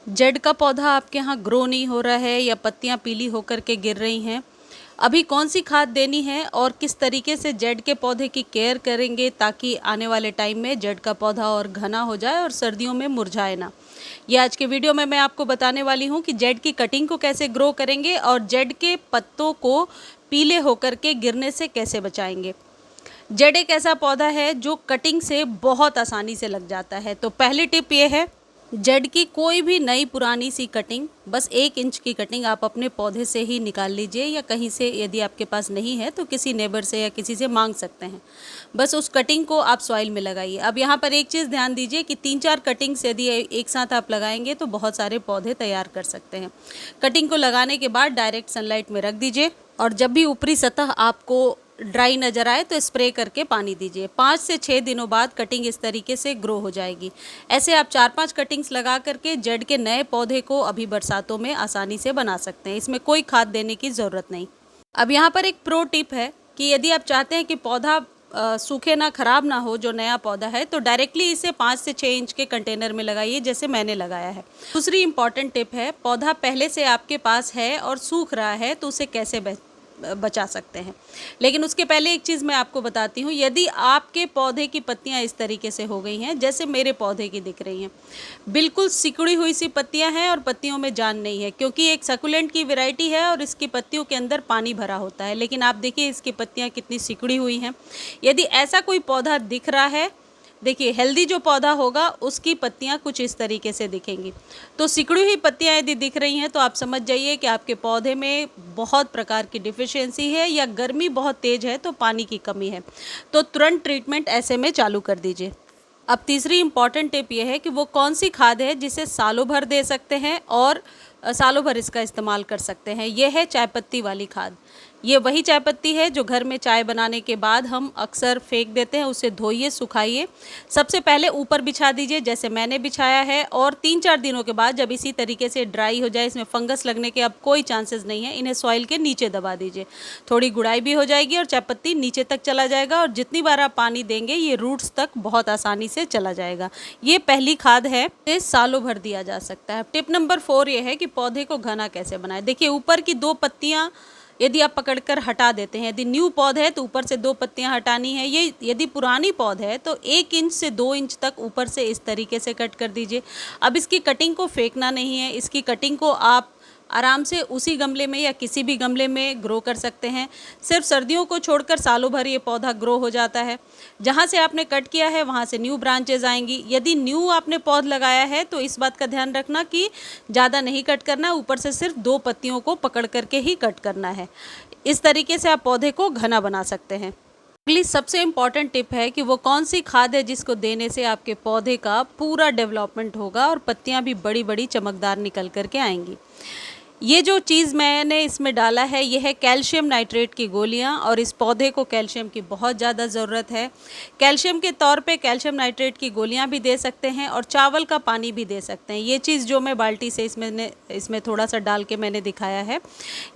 Z का पौधा आपके यहाँ ग्रो नहीं हो रहा है या पत्तियाँ पीली होकर के गिर रही हैं, अभी कौन सी खाद देनी है और किस तरीके से जेड के पौधे की केयर करेंगे ताकि आने वाले टाइम में जेड का पौधा और घना हो जाए और सर्दियों में मुरझाए ना। ये आज के वीडियो में मैं आपको बताने वाली हूँ कि जेड की कटिंग को कैसे ग्रो करेंगे और जेड के पत्तों को पीले होकर के गिरने से कैसे बचाएंगे। जेड एक ऐसा पौधा है जो कटिंग से बहुत आसानी से लग जाता है। तो पहली टिप ये है, जेड की कोई भी नई पुरानी सी कटिंग, बस 1 इंच की कटिंग आप अपने पौधे से ही निकाल लीजिए या कहीं से, यदि आपके पास नहीं है तो किसी नेबर से या किसी से मांग सकते हैं। बस उस कटिंग को आप सॉइल में लगाइए। अब यहाँ पर एक चीज़ ध्यान दीजिए कि 3-4 कटिंग्स यदि एक साथ आप लगाएंगे तो बहुत सारे पौधे तैयार कर सकते हैं। कटिंग को लगाने के बाद डायरेक्ट सनलाइट में रख दीजिए और जब भी ऊपरी सतह आपको ड्राई नज़र आए तो स्प्रे करके पानी दीजिए। 5 से 6 दिनों बाद कटिंग इस तरीके से ग्रो हो जाएगी। ऐसे आप 4-5 कटिंग्स लगा करके जेड के नए पौधे को अभी बरसातों में आसानी से बना सकते हैं। इसमें कोई खाद देने की ज़रूरत नहीं। अब यहाँ पर एक प्रो टिप है कि यदि आप चाहते हैं कि पौधा सूखे ना, ख़राब ना हो, जो नया पौधा है, तो डायरेक्टली इसे 5 से 6 इंच के कंटेनर में लगाइए जैसे मैंने लगाया है। दूसरी इंपॉर्टेंट टिप है, पौधा पहले से आपके पास है और सूख रहा है तो उसे कैसे बचा सकते हैं। लेकिन उसके पहले एक चीज़ मैं आपको बताती हूँ, यदि आपके पौधे की पत्तियाँ इस तरीके से हो गई हैं जैसे मेरे पौधे की दिख रही हैं, बिल्कुल सिकुड़ी हुई सी पत्तियाँ हैं और पत्तियों में जान नहीं है, क्योंकि एक सकुलेंट की वैरायटी है और इसकी पत्तियों के अंदर पानी भरा होता है। लेकिन आप देखिए इसकी पत्तियाँ कितनी सिकुड़ी हुई हैं। यदि ऐसा कोई पौधा दिख रहा है, देखिए हेल्दी जो पौधा होगा उसकी पत्तियां कुछ इस तरीके से दिखेंगी। तो सिकुड़ी हुई पत्तियां यदि दिख रही हैं तो आप समझ जाइए कि आपके पौधे में बहुत प्रकार की डिफिशियंसी है या गर्मी बहुत तेज़ है तो पानी की कमी है। तो तुरंत ट्रीटमेंट ऐसे में चालू कर दीजिए। अब तीसरी इम्पॉर्टेंट टिप ये है कि वो कौन सी खाद है जिसे सालों भर दे सकते हैं और सालों भर इसका इस्तेमाल कर सकते हैं। ये है चाय पत्ती वाली खाद। ये वही चाय पत्ती है जो घर में चाय बनाने के बाद हम अक्सर फेंक देते हैं। उसे धोइए, सुखाइए, सबसे पहले ऊपर बिछा दीजिए जैसे मैंने बिछाया है, और 3-4 दिनों के बाद जब इसी तरीके से ड्राई हो जाए, इसमें फंगस लगने के अब कोई चांसेस नहीं है, इन्हें सॉइल के नीचे दबा दीजिए। थोड़ी गुड़ाई भी हो जाएगी और चाय पत्ती नीचे तक चला जाएगा और जितनी बार आप पानी देंगे ये रूट्स तक बहुत आसानी से चला जाएगा। ये पहली खाद है, इसे सालों भर दिया जा सकता है। टिप नंबर 4 ये है कि पौधे को घना कैसे बनाएं। देखिए ऊपर की 2 पत्तियाँ यदि आप पकड़कर हटा देते हैं, यदि न्यू पौधा है तो ऊपर से 2 पत्तियां हटानी है। ये यदि पुरानी पौधा है तो 1 इंच से 2 इंच तक ऊपर से इस तरीके से कट कर दीजिए। अब इसकी कटिंग को फेंकना नहीं है, इसकी कटिंग को आप आराम से उसी गमले में या किसी भी गमले में ग्रो कर सकते हैं। सिर्फ सर्दियों को छोड़कर सालों भर ये पौधा ग्रो हो जाता है। जहाँ से आपने कट किया है वहाँ से न्यू ब्रांचेज आएंगी। यदि न्यू आपने पौध लगाया है तो इस बात का ध्यान रखना कि ज़्यादा नहीं कट करना, ऊपर से सिर्फ 2 पत्तियों को पकड़ करके ही कट करना है। इस तरीके से आप पौधे को घना बना सकते हैं। अगली सबसे इम्पॉर्टेंट टिप है कि वो कौन सी खाद है जिसको देने से आपके पौधे का पूरा डेवलपमेंट होगा और पत्तियां भी बड़ी बड़ी चमकदार निकल करके आएंगी। ये जो चीज़ मैंने इसमें डाला है ये है कैल्शियम नाइट्रेट की गोलियां, और इस पौधे को कैल्शियम की बहुत ज़्यादा ज़रूरत है। कैल्शियम के तौर पे कैल्शियम नाइट्रेट की गोलियां भी दे सकते हैं और चावल का पानी भी दे सकते हैं। ये चीज़ जो मैं बाल्टी से इसमें थोड़ा सा डाल के मैंने दिखाया है।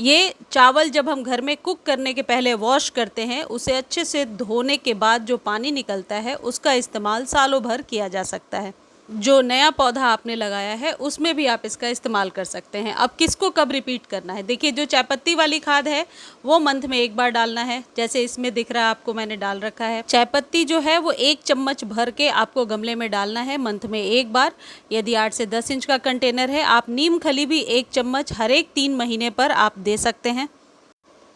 ये चावल जब हम घर में कुक करने के पहले वॉश करते हैं, उसे अच्छे से धोने के बाद जो पानी निकलता है उसका इस्तेमाल सालों भर किया जा सकता है। जो नया पौधा आपने लगाया है उसमें भी आप इसका इस्तेमाल कर सकते हैं। अब किसको कब रिपीट करना है, देखिए जो चायपत्ती वाली खाद है वो मंथ में 1 बार डालना है, जैसे इसमें दिख रहा है आपको मैंने डाल रखा है। चायपत्ती जो है वो 1 चम्मच भर के आपको गमले में डालना है मंथ में 1 बार। यदि 8 से 10 इंच का कंटेनर है, आप नीम खली भी 1 चम्मच हर एक 3 महीने पर आप दे सकते हैं।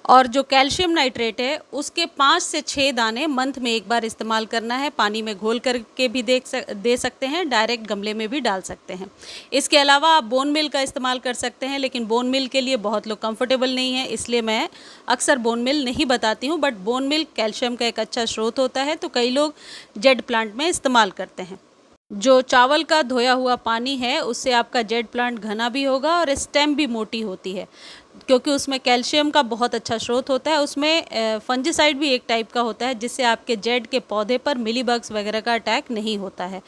और जो कैल्शियम नाइट्रेट है उसके 5 से 6 दाने मंथ में 1 बार इस्तेमाल करना है। पानी में घोल करके भी दे सकते हैं, डायरेक्ट गमले में भी डाल सकते हैं। इसके अलावा आप बोन मिल का इस्तेमाल कर सकते हैं, लेकिन बोन मिल के लिए बहुत लोग कंफर्टेबल नहीं है, इसलिए मैं अक्सर बोन मिल नहीं बताती हूँ। बट बोन मिल कैल्शियम का एक अच्छा स्रोत होता है, तो कई लोग जेड प्लांट में इस्तेमाल करते हैं। जो चावल का धोया हुआ पानी है उससे आपका जेड प्लांट घना भी होगा और स्टेम भी मोटी होती है। क्योंकि उसमें कैल्शियम का बहुत अच्छा स्रोत होता है। उसमें फंजीसाइड भी एक टाइप का होता है, जिससे आपके जेड के पौधे पर मिलीबग्स वगैरह का अटैक नहीं होता है।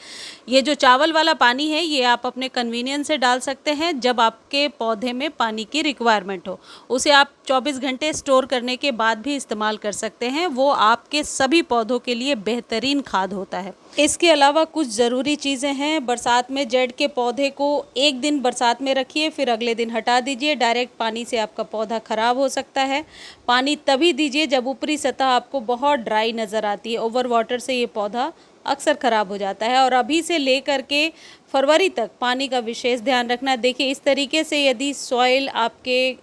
ये जो चावल वाला पानी है, ये आप अपने कन्वीनियंस से डाल सकते हैं जब आपके पौधे में पानी की रिक्वायरमेंट हो। उसे आप 24 घंटे स्टोर करने के बाद भी इस्तेमाल कर सकते हैं। वो आपके सभी पौधों के लिए बेहतरीन खाद होता है। इसके अलावा कुछ ज़रूरी चीज़ें हैं। बरसात में जेड के पौधे को एक दिन बरसात में रखिए, फिर अगले दिन हटा दीजिए। डायरेक्ट पानी से आपका पौधा ख़राब हो सकता है। पानी तभी दीजिए जब ऊपरी सतह आपको बहुत ड्राई नज़र आती है। ओवर वाटर से ये पौधा अक्सर ख़राब हो जाता है। और अभी से लेकर के फरवरी तक पानी का विशेष ध्यान रखना। देखिए, इस तरीके से यदि सॉइल आपके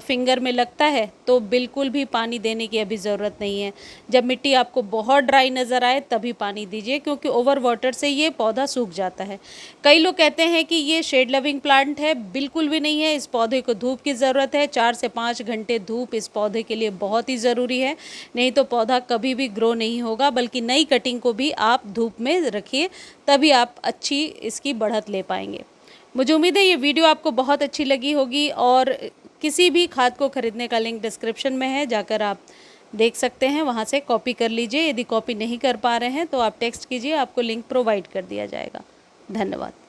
फिंगर में लगता है तो बिल्कुल भी पानी देने की अभी ज़रूरत नहीं है। जब मिट्टी आपको बहुत ड्राई नज़र आए तभी पानी दीजिए, क्योंकि ओवर वाटर से ये पौधा सूख जाता है। कई लोग कहते हैं कि ये शेड लविंग प्लांट है, बिल्कुल भी नहीं है। इस पौधे को धूप की ज़रूरत है। 4 से 5 घंटे धूप इस पौधे के लिए बहुत ही ज़रूरी है, नहीं तो पौधा कभी भी ग्रो नहीं होगा। बल्कि नई कटिंग को भी आप धूप में रखिए, तभी आप अच्छी इसकी बढ़त ले पाएंगे। मुझे उम्मीद है ये वीडियो आपको बहुत अच्छी लगी होगी। और किसी भी खाद को खरीदने का लिंक डिस्क्रिप्शन में है, जाकर आप देख सकते हैं, वहाँ से कॉपी कर लीजिए। यदि कॉपी नहीं कर पा रहे हैं तो आप टेक्स्ट कीजिए, आपको लिंक प्रोवाइड कर दिया जाएगा। धन्यवाद।